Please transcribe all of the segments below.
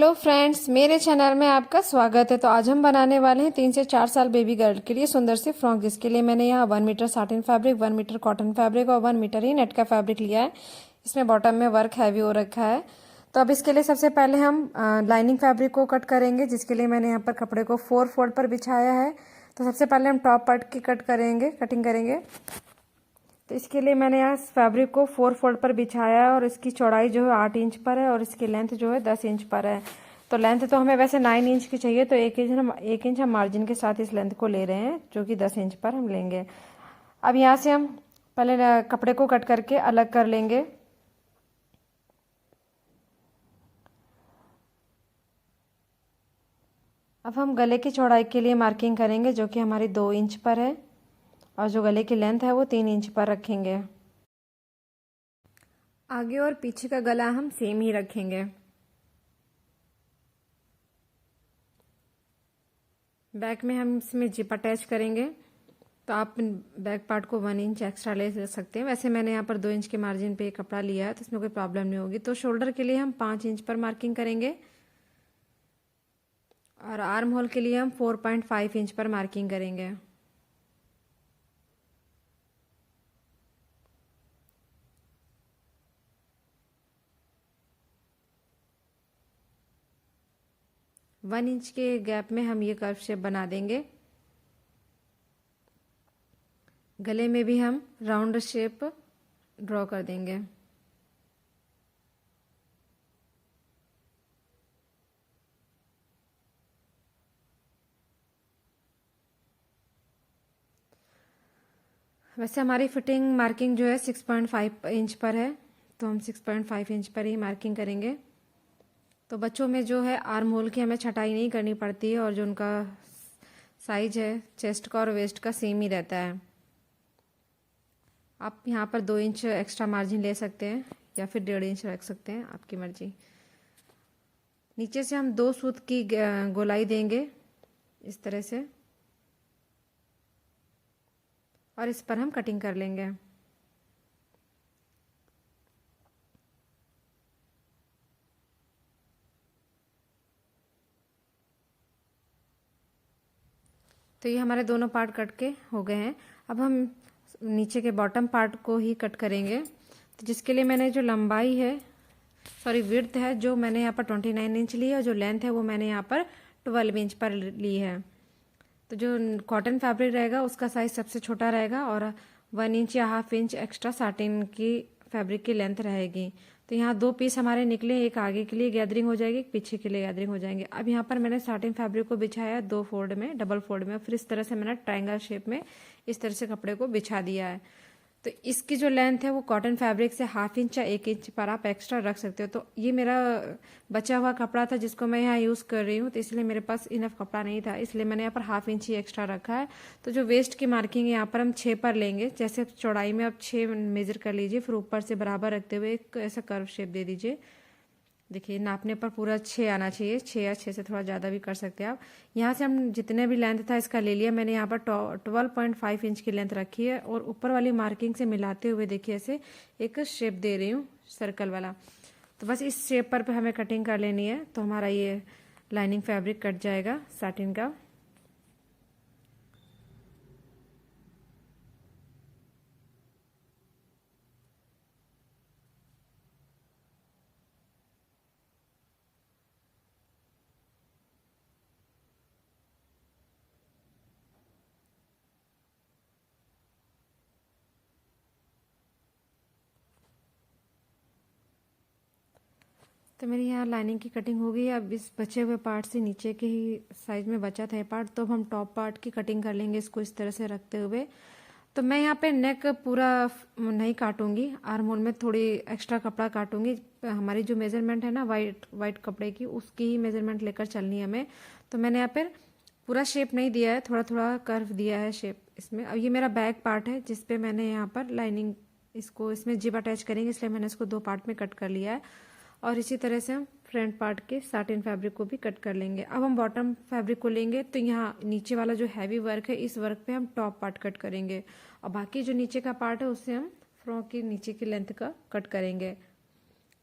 Hello friends, मेरे channel में आपका स्वागत है। तो आज हम बनाने वाले हैं 3 से 4 साल बेबी गर्ल के लिए सुंदर सी फ्रॉक, जिसके लिए मैंने यहाँ 1 metre satin fabric, 1 metre cotton fabric और 1 मीटर ही नेट का फैब्रिक लिया है। इसमें बॉटम में वर्क हैवी हो रखा है। तो अब इसके लिए सबसे पहले हम लाइनिंग फैब्रिक को कट करेंगे, जिसके लिए मैंने यहाँ पर कपड़े को 4 फोल्ड पर बिछाया है। तो सबसे पहले हम टॉप पार्ट की कटिंग करेंगे। तो इसके लिए मैंने यहाँ फैब्रिक को 4 फोल्ड पर बिछाया है और इसकी चौड़ाई जो है 8 इंच पर है और इसकी लेंथ जो है 10 इंच पर है। तो लेंथ तो हमें वैसे 9 इंच की चाहिए, तो 1 इंच हम मार्जिन के साथ इस लेंथ को ले रहे हैं, जो कि 10 इंच पर हम लेंगे। अब यहाँ से हम पहले कपड़े को कट करके अलग कर लेंगे। अब हम गले की चौड़ाई के लिए मार्किंग करेंगे, जो कि हमारी 2 इंच पर है और जो गले की लेंथ है वो 3 इंच पर रखेंगे। आगे और पीछे का गला हम सेम ही रखेंगे। बैक में हम इसमें जिप अटैच करेंगे, तो आप बैक पार्ट को 1 इंच एक्स्ट्रा ले सकते हैं। वैसे मैंने यहाँ पर 2 इंच के मार्जिन पे कपड़ा लिया है, तो इसमें कोई प्रॉब्लम नहीं होगी। तो शोल्डर के लिए हम 5 इंच पर मार्किंग करेंगे और आर्म होल के लिए हम 4.5 इंच पर मार्किंग करेंगे। वन इंच के गैप में हम ये कर्व शेप बना देंगे। गले में भी हम राउंड शेप ड्रॉ कर देंगे। वैसे हमारी फिटिंग मार्किंग जो है 6.5 इंच पर है, तो हम 6.5 इंच पर ही मार्किंग करेंगे। तो बच्चों में जो है आर्म होल की हमें छटाई नहीं करनी पड़ती है और जो उनका साइज है चेस्ट का और वेस्ट का सेम ही रहता है। आप यहाँ पर 2 इंच एक्स्ट्रा मार्जिन ले सकते हैं या फिर 1.5 इंच रख सकते हैं, आपकी मर्जी। नीचे से हम 2 सूत की गोलाई देंगे इस तरह से और इस पर हम कटिंग कर लेंगे। तो ये हमारे दोनों पार्ट कट के हो गए हैं। अब हम नीचे के बॉटम पार्ट को ही कट करेंगे। तो जिसके लिए मैंने जो लंबाई है, विड्थ है, जो मैंने यहाँ पर 29 इंच ली है और जो लेंथ है वो मैंने यहाँ पर 12 इंच पर ली है। तो जो कॉटन फैब्रिक रहेगा उसका साइज सबसे छोटा रहेगा और 1 इंच या हाफ इंच एक्स्ट्रा साटिन की फैब्रिक की लेंथ रहेगी। तो यहाँ 2 पीस हमारे निकले, एक आगे के लिए गैदरिंग हो जाएगी, एक पीछे के लिए गैदरिंग हो जाएंगे। अब यहाँ पर मैंने साटिन फैब्रिक को बिछाया 2 फोल्ड में, डबल फोल्ड में, फिर इस तरह से मैंने ट्रायंगल शेप में इस तरह से कपड़े को बिछा दिया है। तो इसकी जो लेंथ है वो कॉटन फैब्रिक से हाफ इंच या 1 इंच पर आप एक्स्ट्रा रख सकते हो। तो ये मेरा बचा हुआ कपड़ा था जिसको मैं यहाँ यूज़ कर रही हूँ, तो इसलिए मेरे पास इनफ कपड़ा नहीं था, इसलिए मैंने यहाँ पर हाफ इंच ही एक्स्ट्रा रखा है। तो जो वेस्ट की मार्किंग है यहाँ पर हम 6 पर लेंगे। जैसे चौड़ाई में आप 6 मेजर कर लीजिए, फिर ऊपर से बराबर रखते हुए एक ऐसा कर्व शेप दे दीजिए। देखिए नापने पर पूरा 6 आना चाहिए, 6 या 6 से थोड़ा ज़्यादा भी कर सकते हैं आप। यहाँ से हम जितने भी लेंथ था इसका ले लिया। मैंने यहाँ पर 12.5 इंच की लेंथ रखी है और ऊपर वाली मार्किंग से मिलाते हुए देखिए ऐसे एक शेप दे रही हूँ सर्कल वाला। तो बस इस शेप पर हमें कटिंग कर लेनी है, तो हमारा ये लाइनिंग फैब्रिक कट जाएगा साटिन का। तो मेरी यहाँ लाइनिंग की कटिंग हो गई है। अब इस बचे हुए पार्ट से नीचे के ही साइज में बचा था ये पार्ट, तो हम टॉप पार्ट की कटिंग कर लेंगे इसको इस तरह से रखते हुए। तो मैं यहाँ पे नेक पूरा नहीं काटूंगी, आर्म होल में थोड़ी एक्स्ट्रा कपड़ा काटूंगी। हमारी जो मेजरमेंट है ना वाइट कपड़े की, उसकी ही मेजरमेंट लेकर चलनी है हमें। तो मैंने यहाँ पर पूरा शेप नहीं दिया है, थोड़ा थोड़ा कर्व दिया है शेप इसमें। अब ये मेरा बैक पार्ट है जिसपे मैंने यहाँ पर लाइनिंग इसमें जिप अटैच करेंगे, इसलिए मैंने इसको 2 पार्ट में कट कर लिया है। और इसी तरह से हम फ्रंट पार्ट के साटिन फैब्रिक को भी कट कर लेंगे। अब हम बॉटम फैब्रिक को लेंगे, तो यहाँ नीचे वाला जो हैवी वर्क है इस वर्क पे हम टॉप पार्ट कट करेंगे और बाकी जो नीचे का पार्ट है उससे हम फ्रॉक की नीचे की लेंथ का कट करेंगे।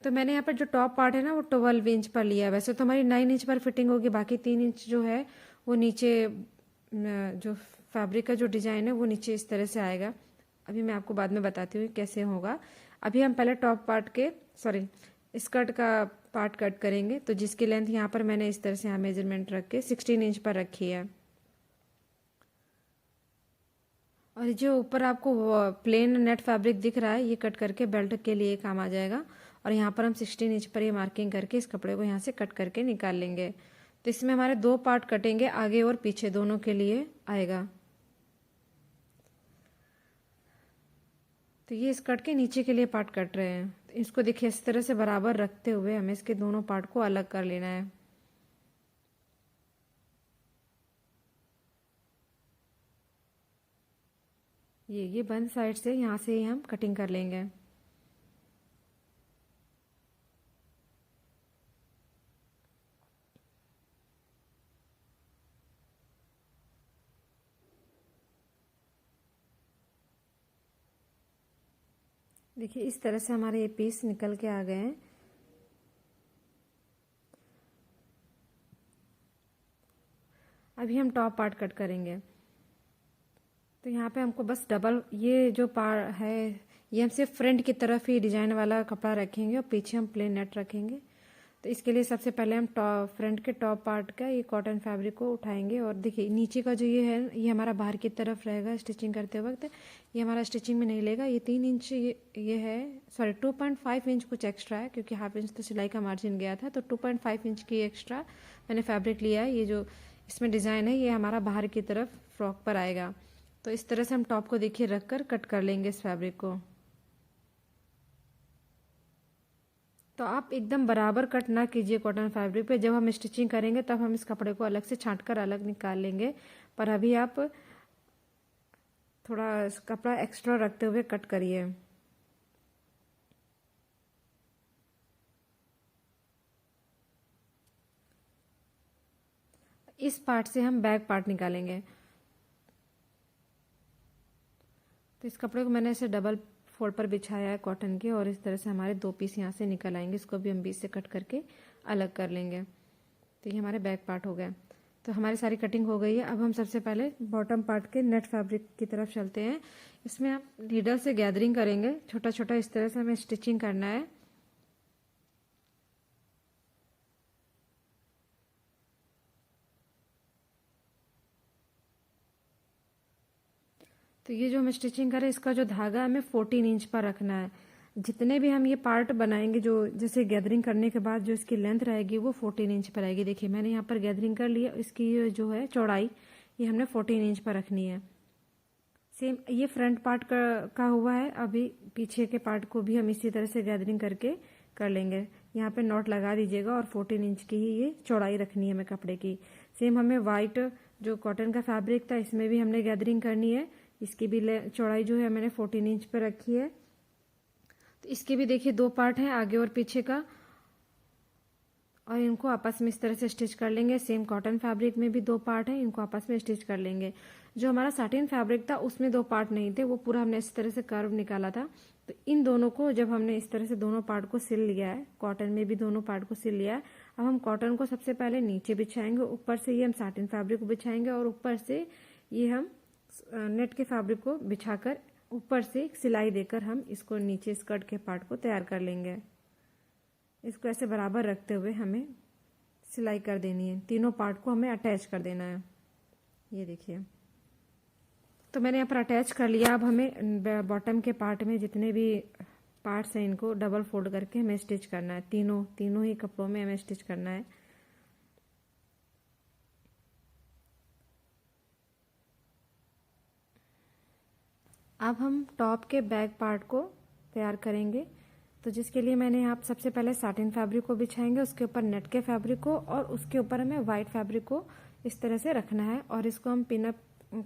तो मैंने यहाँ पर जो टॉप पार्ट है ना वो 12 इंच पर लिया है। वैसे तो हमारी 9 इंच पर फिटिंग होगी, बाकी 3 इंच जो है वो नीचे जो फैब्रिक का जो डिजाइन है वो नीचे इस तरह से आएगा। अभी मैं आपको बाद में बताती हूँ कैसे होगा। अभी हम पहले टॉप पार्ट के स्कर्ट का पार्ट कट करेंगे। तो जिसकी लेंथ यहाँ पर मैंने इस तरह से यहाँ मेजरमेंट रख के 16 इंच पर रखी है। और जो ऊपर आपको प्लेन नेट फैब्रिक दिख रहा है ये कट करके बेल्ट के लिए काम आ जाएगा। और यहाँ पर हम 16 इंच पर ये मार्किंग करके इस कपड़े को यहाँ से कट करके निकाल लेंगे। तो इसमें हमारे 2 पार्ट कटेंगे, आगे और पीछे दोनों के लिए आएगा। तो ये स्कर्ट के नीचे के लिए पार्ट कट रहे हैं। तो इसको देखिए इस तरह से बराबर रखते हुए हमें इसके दोनों पार्ट को अलग कर लेना है। ये बंद साइड से यहाँ से ही हम कटिंग कर लेंगे। देखिए इस तरह से हमारे ये पीस निकल के आ गए हैं। अभी हम टॉप पार्ट कट करेंगे। तो यहाँ पे हमको बस डबल ये जो पार्ट है ये हम सिर्फ फ्रंट की तरफ ही डिजाइन वाला कपड़ा रखेंगे और पीछे हम प्लेन नेट रखेंगे। तो इसके लिए सबसे पहले हम फ्रंट के टॉप पार्ट का ये कॉटन फैब्रिक को उठाएंगे। और देखिए नीचे का जो ये है ये हमारा बाहर की तरफ रहेगा स्टिचिंग करते वक्त। ये हमारा स्टिचिंग में नहीं लेगा। ये 3 इंच ये है, सॉरी 2.5 इंच कुछ एक्स्ट्रा है, क्योंकि हाफ इंच तो सिलाई का मार्जिन गया था। तो 2.5 इंच की एक्स्ट्रा मैंने फैब्रिक लिया है। ये जो इसमें डिज़ाइन है ये हमारा बाहर की तरफ फ्रॉक पर आएगा। तो इस तरह से हम टॉप को देखिए रख कर कट कर लेंगे इस फैब्रिक को। तो आप एकदम बराबर कट ना कीजिए कॉटन फैब्रिक पे। जब हम स्टिचिंग करेंगे तब हम इस कपड़े को अलग से छांट कर अलग निकाल लेंगे, पर अभी आप थोड़ा कपड़ा एक्स्ट्रा रखते हुए कट करिए। इस पार्ट से हम बैक पार्ट निकालेंगे। तो इस कपड़े को मैंने ऐसे डबल फोल्ड पर बिछाया है कॉटन के, और इस तरह से हमारे 2 पीस यहाँ से निकल आएंगे। इसको भी हम बीच से कट करके अलग कर लेंगे। तो ये हमारे बैक पार्ट हो गए। तो हमारी सारी कटिंग हो गई है। अब हम सबसे पहले बॉटम पार्ट के नेट फैब्रिक की तरफ चलते हैं। इसमें आप नीडल से गैदरिंग करेंगे, छोटा छोटा इस तरह से हमें स्टिचिंग करना है। तो ये जो हम स्टिचिंग करें इसका जो धागा हमें 14 इंच पर रखना है। जितने भी हम ये पार्ट बनाएंगे, जो जैसे गैदरिंग करने के बाद जो इसकी लेंथ रहेगी वो 14 इंच पर आएगी। देखिए मैंने यहाँ पर गैदरिंग कर लिया। इसकी जो है चौड़ाई ये हमने 14 इंच पर रखनी है। सेम ये फ्रंट पार्ट का हुआ है। अभी पीछे के पार्ट को भी हम इसी तरह से गैदरिंग करके कर लेंगे। यहाँ पे नॉट लगा दीजिएगा और 14 इंच की ही ये चौड़ाई रखनी है हमें कपड़े की। सेम हमें वाइट जो कॉटन का फैब्रिक था इसमें भी हमने गैदरिंग करनी है। इसकी भी चौड़ाई जो है मैंने 14 इंच पर रखी है। तो इसके भी देखिए 2 पार्ट हैं, आगे और पीछे का, और इनको आपस में इस तरह से स्टिच कर लेंगे। सेम कॉटन फैब्रिक में भी 2 पार्ट हैं, इनको आपस में स्टिच कर लेंगे। जो हमारा साटिन फैब्रिक था उसमें 2 पार्ट नहीं थे, वो पूरा हमने इस तरह से कर्व निकाला था। तो इन दोनों को जब हमने इस तरह से दोनों पार्ट को सिल लिया है, कॉटन में भी दोनों पार्ट को सिल लिया है, अब हम कॉटन को सबसे पहले नीचे बिछाएंगे, ऊपर से ये हम साटिन फैब्रिक को बिछाएंगे, और ऊपर से ये हम नेट के फैब्रिक को बिछाकर ऊपर से सिलाई देकर हम इसको नीचे स्कर्ट के पार्ट को तैयार कर लेंगे। इसको ऐसे बराबर रखते हुए हमें सिलाई कर देनी है। तीनों पार्ट को हमें अटैच कर देना है। ये देखिए तो मैंने यहाँ पर अटैच कर लिया। अब हमें बॉटम के पार्ट में जितने भी पार्ट्स हैं इनको डबल फोल्ड करके हमें स्टिच करना है। तीनों ही कपड़ों में हमें स्टिच करना है। अब हम टॉप के बैक पार्ट को तैयार करेंगे। तो जिसके लिए मैंने यहाँ सबसे पहले साटिन फैब्रिक को बिछाएंगे, उसके ऊपर नेट के फैब्रिक को, और उसके ऊपर हमें वाइट फैब्रिक को इस तरह से रखना है, और इसको हम पिनअप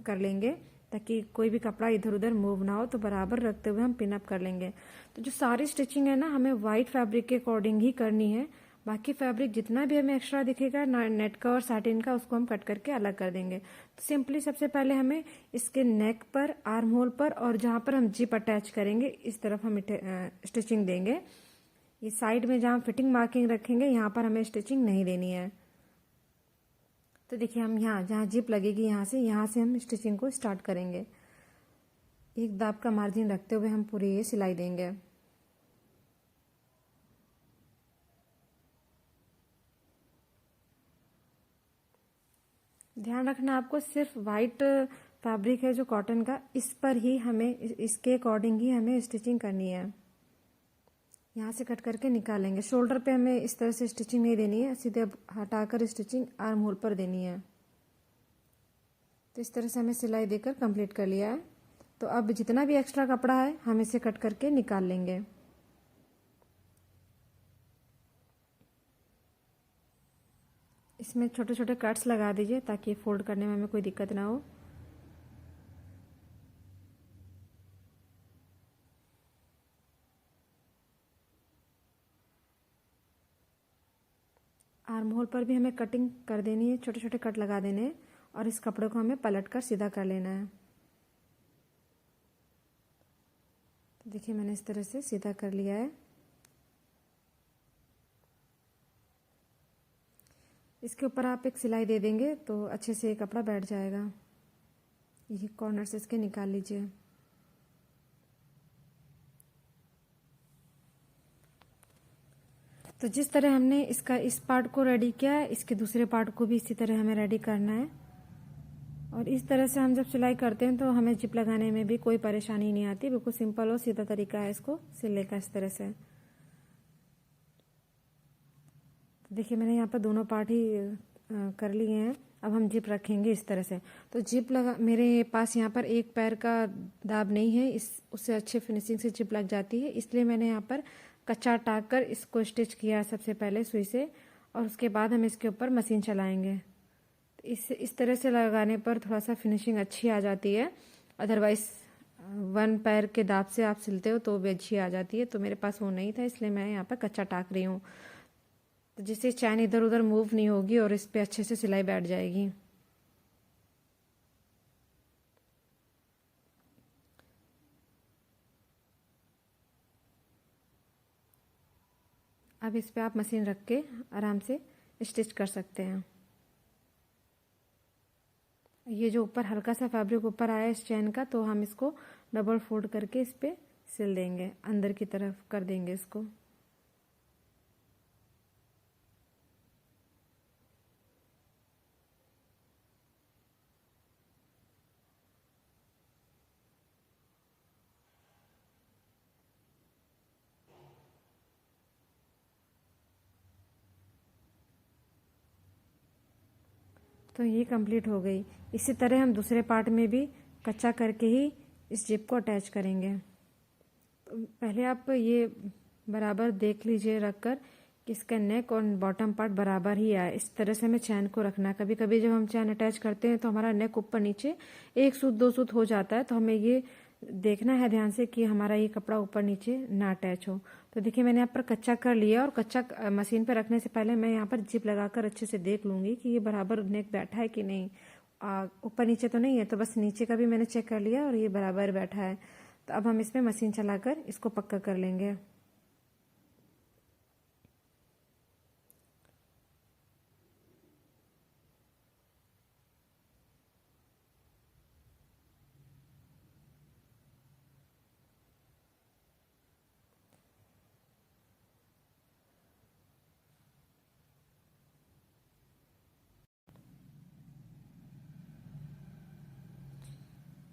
कर लेंगे ताकि कोई भी कपड़ा इधर उधर मूव ना हो। तो बराबर रखते हुए हम पिनअप कर लेंगे। तो जो सारी स्टिचिंग है ना हमें वाइट फैब्रिक के अकॉर्डिंग ही करनी है। बाकी फैब्रिक जितना भी हमें एक्स्ट्रा दिखेगा नेट का और साटिन का, उसको हम कट करके अलग कर देंगे। तो सिंपली सबसे पहले हमें इसके नेक पर, आर्म होल पर, और जहाँ पर हम जिप अटैच करेंगे इस तरफ हम स्टिचिंग देंगे। ये साइड में जहाँ फिटिंग मार्किंग रखेंगे यहाँ पर हमें स्टिचिंग नहीं देनी है। तो देखिए हम यहाँ जहाँ जिप लगेगी यहाँ से हम स्टिचिंग को स्टार्ट करेंगे। एक दाब का मार्जिन रखते हुए हम पूरी ये सिलाई देंगे। ध्यान रखना आपको सिर्फ वाइट फैब्रिक है जो कॉटन का, इस पर ही हमें इसके अकॉर्डिंग ही हमें स्टिचिंग करनी है। यहाँ से कट करके निकालेंगे। शोल्डर पे हमें इस तरह से स्टिचिंग नहीं देनी है, सीधे अब हटाकर स्टिचिंग आर्म होल पर देनी है। तो इस तरह से हमें सिलाई देकर कंप्लीट कर लिया है। तो अब जितना भी एक्स्ट्रा कपड़ा है हम इसे कट करके निकाल लेंगे। इसमें छोटे छोटे कट्स लगा दीजिए ताकि फोल्ड करने में हमें कोई दिक्कत ना हो। आर्म होल पर भी हमें कटिंग कर देनी है, छोटे छोटे कट लगा देने हैं और इस कपड़े को हमें पलट कर सीधा कर लेना है। तो देखिए मैंने इस तरह से सीधा कर लिया है। इसके ऊपर आप एक सिलाई दे देंगे तो अच्छे से ये कपड़ा बैठ जाएगा। ये कॉर्नर से इसके निकाल लीजिए। तो जिस तरह हमने इसका इस पार्ट को रेडी किया है, इसके दूसरे पार्ट को भी इसी तरह हमें रेडी करना है। और इस तरह से हम जब सिलाई करते हैं तो हमें जिप लगाने में भी कोई परेशानी नहीं आती। बिल्कुल सिंपल और सीधा तरीका है इसको सिलने का, इस तरह से। तो देखिए मैंने यहाँ पर दोनों पार्ट ही कर लिए हैं। अब हम जिप रखेंगे इस तरह से। तो जिप लगा, मेरे पास यहाँ पर एक पैर का दाब नहीं है, उससे अच्छे फिनिशिंग से जिप लग जाती है, इसलिए मैंने यहाँ पर कच्चा टाक कर इसको स्टिच किया सबसे पहले सुई से, और उसके बाद हम इसके ऊपर मशीन चलाएंगे। इस तरह से लगाने पर थोड़ा सा फिनिशिंग अच्छी आ जाती है। अदरवाइज वन पैर के दाब से आप सिलते हो तो भी अच्छी आ जाती है। तो मेरे पास वो नहीं था, इसलिए मैं यहाँ पर कच्चा टाक रही हूँ, तो जिससे चैन इधर उधर मूव नहीं होगी और इस पर अच्छे से सिलाई बैठ जाएगी। अब इस पे आप मशीन रख के आराम से स्टिच कर सकते हैं। ये जो ऊपर हल्का सा फैब्रिक ऊपर आया इस चैन का, तो हम इसको डबल फोल्ड करके इस पे सिल देंगे, अंदर की तरफ कर देंगे इसको। तो ये कंप्लीट हो गई। इसी तरह हम दूसरे पार्ट में भी कच्चा करके ही इस जिप को अटैच करेंगे। तो पहले आप ये बराबर देख लीजिए रख कर कि इसका नेक और बॉटम पार्ट बराबर ही आए। इस तरह से हमें चैन को रखना है। कभी कभी जब हम चैन अटैच करते हैं तो हमारा नेक ऊपर नीचे एक सूत दो सूत हो जाता है, तो हमें ये देखना है ध्यान से कि हमारा ये कपड़ा ऊपर नीचे ना अटैच हो। तो देखिए मैंने यहाँ पर कच्चा कर लिया, और कच्चा मशीन पर रखने से पहले मैं यहाँ पर जिप लगाकर अच्छे से देख लूंगी कि ये बराबर नेक बैठा है कि नहीं, ऊपर नीचे तो नहीं है। तो बस नीचे का भी मैंने चेक कर लिया और ये बराबर बैठा है। तो अब हम इसमें मशीन चलाकर इसको पक्का कर लेंगे।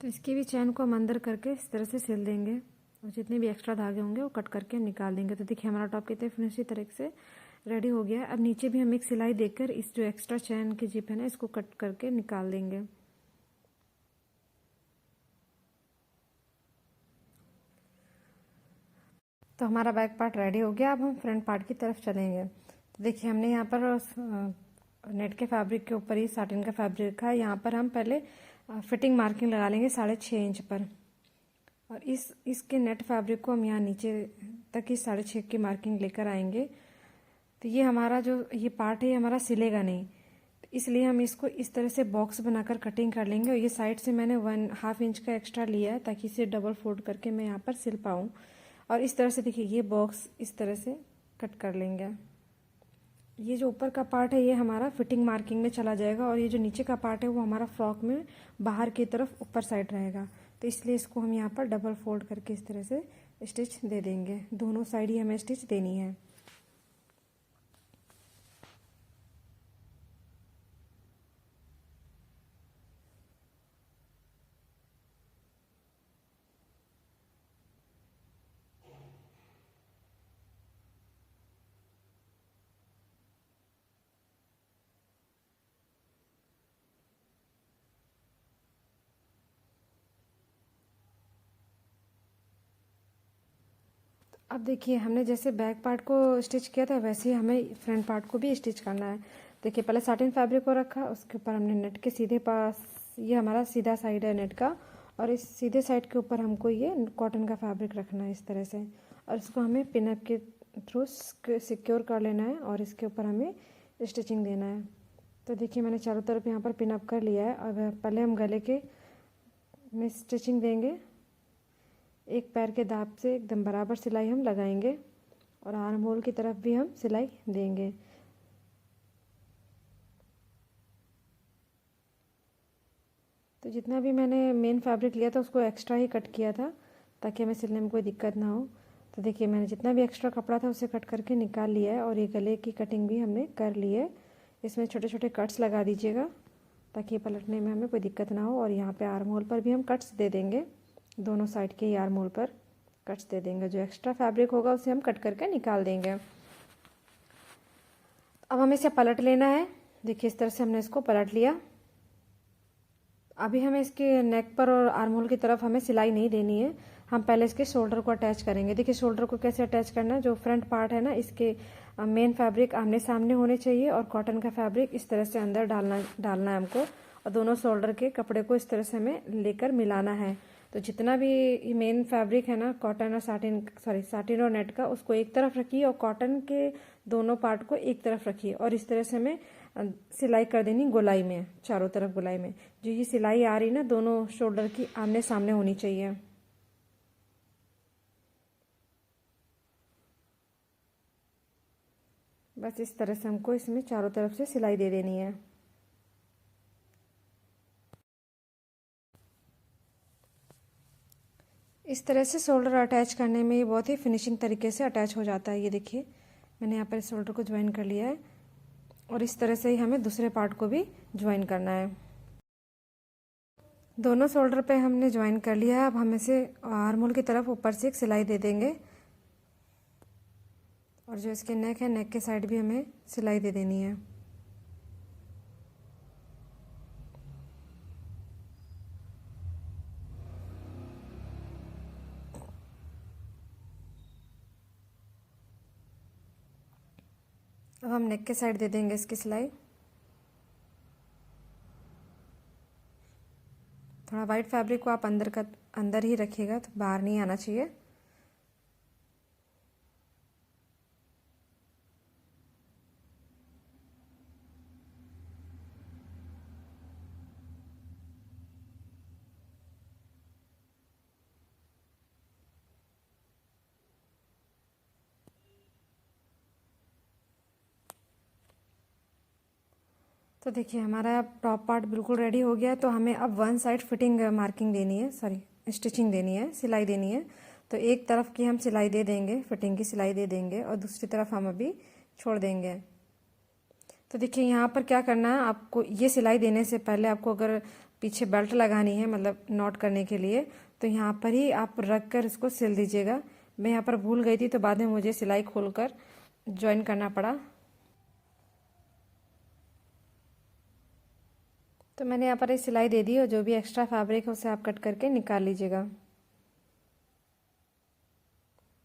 तो इसकी भी चैन को हम अंदर करके इस तरह से सिल देंगे, और जितने भी एक्स्ट्रा धागे होंगे वो कट करके हम निकाल देंगे। तो देखिए हमारा टॉप कितने फिनिशी तरीके से रेडी हो गया। अब नीचे भी हम एक सिलाई देकर इस जो एक्स्ट्रा चैन की जिप है ना, इसको कट करके निकाल देंगे। तो हमारा बैक पार्ट रेडी हो गया। अब हम फ्रंट पार्ट की तरफ चलेंगे। तो देखिए हमने यहाँ पर नेट के फैब्रिक के ऊपर ही साटिन का फैब्रिक रखा है। यहाँ पर हम पहले फिटिंग मार्किंग लगा लेंगे 6.5 इंच पर, और इसके नेट फैब्रिक को हम यहाँ नीचे तक ही 6.5 की मार्किंग लेकर आएंगे। तो ये हमारा जो ये पार्ट है हमारा सिलेगा नहीं, तो इसलिए हम इसको इस तरह से बॉक्स बनाकर कटिंग कर लेंगे। और ये साइड से मैंने 1/2 इंच का एक्स्ट्रा लिया है ताकि इसे डबल फोल्ड करके मैं यहाँ पर सिल पाऊँ। और इस तरह से देखिए ये बॉक्स इस तरह से कट कर लेंगे। ये जो ऊपर का पार्ट है ये हमारा फिटिंग मार्किंग में चला जाएगा और ये जो नीचे का पार्ट है वो हमारा फ्रॉक में बाहर की तरफ ऊपर साइड रहेगा। तो इसलिए इसको हम यहाँ पर डबल फोल्ड करके इस तरह से स्टिच दे देंगे। दोनों साइड ही हमें स्टिच देनी है। अब देखिए हमने जैसे बैक पार्ट को स्टिच किया था वैसे ही हमें फ्रंट पार्ट को भी स्टिच करना है। देखिए पहले साटिन फैब्रिक को रखा, उसके ऊपर हमने नेट के सीधे पास, ये हमारा सीधा साइड है नेट का, और इस सीधे साइड के ऊपर हमको ये कॉटन का फैब्रिक रखना है इस तरह से, और इसको हमें पिनअप के थ्रू सिक्योर कर लेना है और इसके ऊपर हमें स्टिचिंग देना है। तो देखिए मैंने चारों तरफ यहाँ पर पिनअप कर लिया है। अब पहले हम गले के में स्टिचिंग देंगे। एक पैर के दाब से एकदम बराबर सिलाई हम लगाएंगे और आर्म होल की तरफ भी हम सिलाई देंगे। तो जितना भी मैंने मेन फैब्रिक लिया था उसको एक्स्ट्रा ही कट किया था ताकि हमें सिलने में कोई दिक्कत ना हो। तो देखिए मैंने जितना भी एक्स्ट्रा कपड़ा था उसे कट करके निकाल लिया है और ये गले की कटिंग भी हमने कर ली है। इसमें छोटे छोटे कट्स लगा दीजिएगा ताकि पलटने में हमें कोई दिक्कत ना हो। और यहाँ पे आर्म होल पर भी हम कट्स दे देंगे, दोनों साइड के आर्म होल पर कट्स दे देंगे। जो एक्स्ट्रा फैब्रिक होगा उसे हम कट करके निकाल देंगे। अब हमें इसे पलट लेना है। देखिए इस तरह से हमने इसको पलट लिया। अभी हमें इसके नेक पर और आर्म होल की तरफ हमें सिलाई नहीं देनी है, हम पहले इसके शोल्डर को अटैच करेंगे। देखिए शोल्डर को कैसे अटैच करना है, जो फ्रंट पार्ट है ना इसके मेन फैब्रिक आमने सामने होने चाहिए और कॉटन का फैब्रिक इस तरह से अंदर डालना है हमको, और दोनों शोल्डर के कपड़े को इस तरह से हमें लेकर मिलाना है। तो जितना भी मेन फैब्रिक है ना कॉटन और साटिन और नेट का, उसको एक तरफ रखिए और कॉटन के दोनों पार्ट को एक तरफ रखिए और इस तरह से हमें सिलाई कर देनी गोलाई में, चारों तरफ गोलाई में। जो ये सिलाई आ रही ना दोनों शोल्डर की आमने सामने होनी चाहिए। बस इस तरह से हमको इसमें चारों तरफ से सिलाई दे देनी है। इस तरह से शोल्डर अटैच करने में ये बहुत ही फिनिशिंग तरीके से अटैच हो जाता है। ये देखिए मैंने यहाँ पर शोल्डर को ज्वाइन कर लिया है और इस तरह से ही हमें दूसरे पार्ट को भी ज्वाइन करना है। दोनों शोल्डर पे हमने ज्वाइन कर लिया है। अब हम इसे आर्म होल की तरफ ऊपर से एक सिलाई दे देंगे और जो इसके नेक है नेक के साइड भी हमें सिलाई दे देनी है। अब हम नेक के साइड दे देंगे इसकी सिलाई। थोड़ा वाइट फैब्रिक को आप अंदर ही रखिएगा, तो बाहर नहीं आना चाहिए। तो देखिए हमारा अब टॉप पार्ट बिल्कुल रेडी हो गया। तो हमें अब वन साइड फिटिंग मार्किंग देनी है, स्टिचिंग देनी है, सिलाई देनी है। तो एक तरफ की हम सिलाई दे देंगे, फिटिंग की सिलाई दे देंगे और दूसरी तरफ हम अभी छोड़ देंगे। तो देखिए यहाँ पर क्या करना है आपको, ये सिलाई देने से पहले आपको अगर पीछे बेल्ट लगानी है मतलब नॉट करने के लिए, तो यहाँ पर ही आप रख कर इसको सिल दीजिएगा। मैं यहाँ पर भूल गई थी तो बाद में मुझे सिलाई खोलकर ज्वाइन करना पड़ा। तो मैंने यहाँ पर एक सिलाई दे दी और जो भी एक्स्ट्रा फैब्रिक है उसे आप कट करके निकाल लीजिएगा।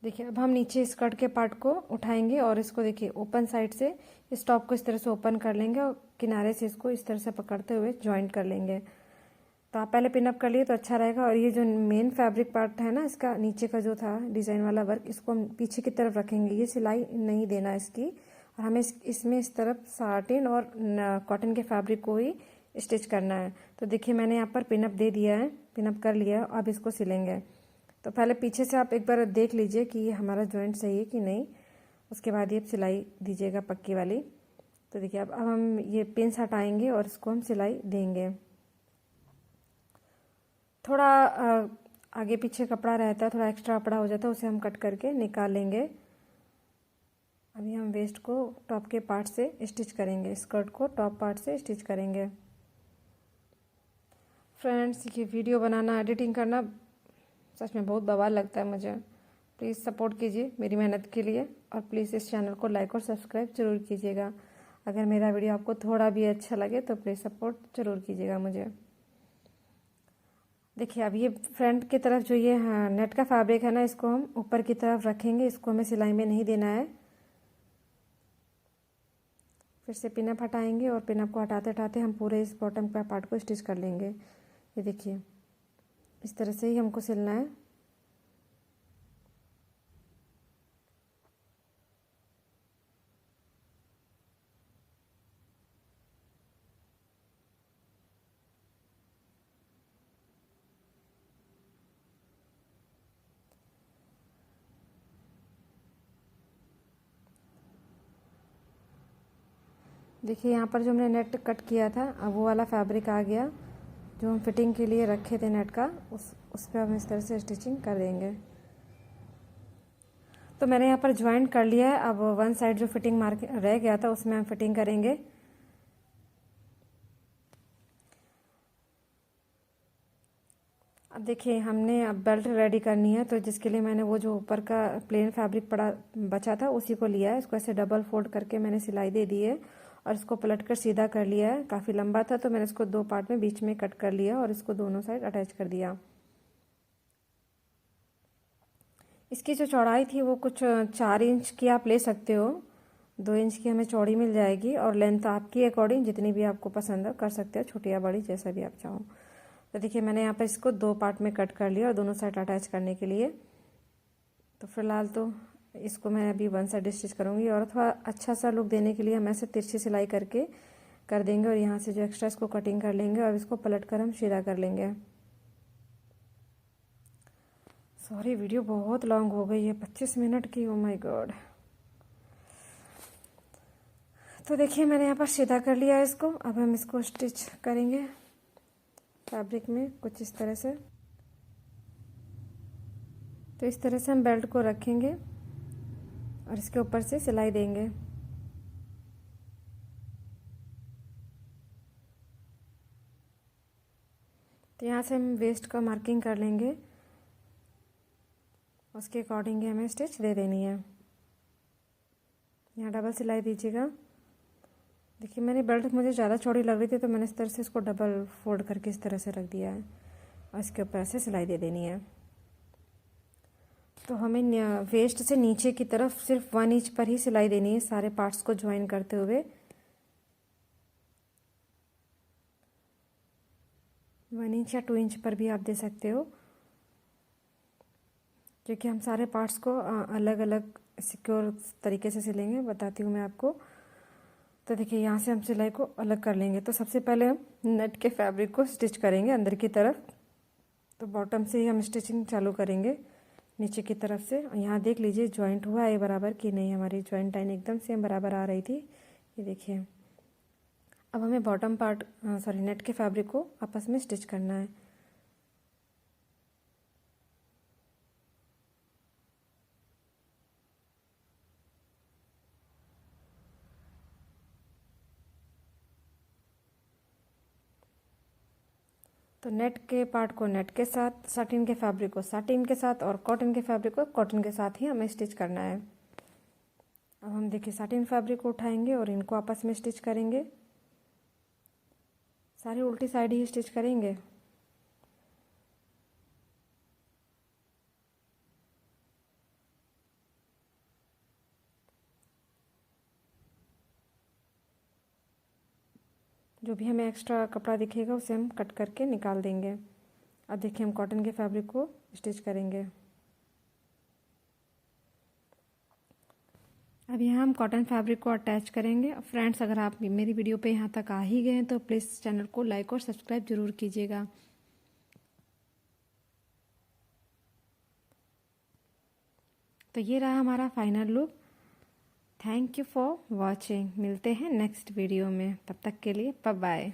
देखिए अब हम नीचे स्कर्ट के पार्ट को उठाएंगे और इसको देखिए ओपन साइड से इस टॉप को इस तरह से ओपन कर लेंगे और किनारे से इसको इस तरह से पकड़ते हुए जॉइंट कर लेंगे। तो आप पहले पिनअप कर लिए तो अच्छा रहेगा। और ये जो मेन फैब्रिक पार्ट है ना इसका नीचे का जो था डिज़ाइन वाला वर्क, इसको हम पीछे की तरफ रखेंगे, ये सिलाई नहीं देना इसकी। और हमें इसमें इस तरफ साटिन और कॉटन के फैब्रिक को ही स्टिच करना है। तो देखिए मैंने यहाँ पर पिनअप दे दिया है, पिनअप कर लिया है। अब इसको सिलेंगे। तो पहले पीछे से आप एक बार देख लीजिए कि ये हमारा जॉइंट सही है कि नहीं। उसके बाद ये सिलाई दीजिएगा पक्की वाली। तो देखिए अब हम ये पिन्स हटाएंगे और इसको हम सिलाई देंगे। थोड़ा आगे पीछे कपड़ा रहता है, थोड़ा एक्स्ट्रा कपड़ा हो जाता है, उसे हम कट करके निकाल लेंगे। अभी हम वेस्ट को टॉप के पार्ट से स्टिच करेंगे, स्कर्ट को टॉप पार्ट से स्टिच करेंगे। फ्रेंड्स, ये वीडियो बनाना, एडिटिंग करना सच में बहुत बवाल लगता है मुझे। प्लीज़ सपोर्ट कीजिए मेरी मेहनत के लिए, और प्लीज़ इस चैनल को लाइक और सब्सक्राइब जरूर कीजिएगा। अगर मेरा वीडियो आपको थोड़ा भी अच्छा लगे तो प्लीज़ सपोर्ट जरूर कीजिएगा मुझे। देखिए अब ये फ्रंट की तरफ जो ये नेट का फैब्रिक है ना, इसको हम ऊपर की तरफ रखेंगे, इसको हमें सिलाई में नहीं देना है। फिर से पिनअप हटाएंगे और पिनअप को हटाते हटाते हम पूरे इस बॉटम का पार्ट को स्टिच कर लेंगे। ये देखिए इस तरह से ही हमको सिलना है। देखिए यहाँ पर जो हमने नेट कट किया था, अब वो वाला फैब्रिक आ गया जो हम फिटिंग के लिए रखे थे नेट का, उस पर हम इस तरह से स्टिचिंग कर देंगे। तो मैंने यहाँ पर ज्वाइंट कर लिया है। अब वन साइड जो फिटिंग मार्क रह गया था उसमें हम फिटिंग करेंगे। अब देखिए हमने अब बेल्ट रेडी करनी है, तो जिसके लिए मैंने वो जो ऊपर का प्लेन फैब्रिक पड़ा बचा था उसी को लिया है। इसको ऐसे डबल फोल्ड करके मैंने सिलाई दे दी है और इसको पलट कर सीधा कर लिया है। काफ़ी लंबा था तो मैंने इसको दो पार्ट में बीच में कट कर लिया और इसको दोनों साइड अटैच कर दिया। इसकी जो चौड़ाई थी वो कुछ 4 इंच की आप ले सकते हो, 2 इंच की हमें चौड़ी मिल जाएगी, और लेंथ आपकी अकॉर्डिंग जितनी भी आपको पसंद है कर सकते हो, छोटी या बड़ी जैसा भी आप चाहो। तो देखिए मैंने यहाँ पर इसको 2 पार्ट में कट कर लिया और दोनों साइड अटैच करने के लिए। तो फिलहाल तो इसको मैं अभी वन साइड स्टिच करूँगी, और थोड़ा अच्छा सा लुक देने के लिए हम ऐसे तिरछी सिलाई करके कर देंगे और यहाँ से जो एक्स्ट्रा इसको कटिंग कर लेंगे और इसको पलट कर हम सीधा कर लेंगे। सॉरी वीडियो बहुत लॉन्ग हो गई है, 25 मिनट की। Oh my God. तो देखिए मैंने यहाँ पर सीधा कर लिया है इसको। अब हम इसको स्टिच करेंगे फैब्रिक में कुछ इस तरह से। तो इस तरह से हम बेल्ट को रखेंगे और इसके ऊपर से सिलाई देंगे। तो यहाँ से हम वेस्ट का मार्किंग कर लेंगे, उसके अकॉर्डिंग हमें स्टिच दे देनी है। यहाँ डबल सिलाई दीजिएगा। देखिए मैंने बेल्ट मुझे ज़्यादा चौड़ी लग रही थी तो मैंने इस तरह से इसको डबल फोल्ड करके इस तरह से रख दिया है और इसके ऊपर से सिलाई दे देनी है। तो हमें वेस्ट से नीचे की तरफ सिर्फ 1 इंच पर ही सिलाई देनी है सारे पार्ट्स को ज्वाइन करते हुए। 1 इंच या 2 इंच पर भी आप दे सकते हो, क्योंकि हम सारे पार्ट्स को अलग अलग सिक्योर तरीके से सिलेंगे, बताती हूँ मैं आपको। तो देखिए यहाँ से हम सिलाई को अलग कर लेंगे। तो सबसे पहले हम नेट के फैब्रिक को स्टिच करेंगे अंदर की तरफ। तो बॉटम से ही हम स्टिचिंग चालू करेंगे नीचे की तरफ से। यहाँ देख लीजिए ज्वाइंट हुआ है बराबर कि नहीं, हमारी ज्वाइंट लाइन एकदम सेम बराबर आ रही थी। ये देखिए अब हमें बॉटम पार्ट नेट के फैब्रिक को आपस में स्टिच करना है। तो नेट के पार्ट को नेट के साथ, साटिन के फैब्रिक को साटिन के साथ और कॉटन के फैब्रिक को कॉटन के साथ ही हमें स्टिच करना है। अब हम देखिए साटिन फैब्रिक को उठाएंगे और इनको आपस में स्टिच करेंगे। सारी उल्टी साइड ही स्टिच करेंगे। जो भी हमें एक्स्ट्रा कपड़ा दिखेगा उसे हम कट करके निकाल देंगे। अब देखिए हम कॉटन के फैब्रिक को स्टिच करेंगे। अब यहाँ हम कॉटन फैब्रिक को अटैच करेंगे। फ्रेंड्स, अगर आप मेरी वीडियो पे यहाँ तक आ ही गए हैं तो प्लीज़ चैनल को लाइक और सब्सक्राइब जरूर कीजिएगा। तो ये रहा हमारा final look. Thank you for watching. मिलते हैं नेक्स्ट वीडियो में, तब तक के लिए बाय बाय।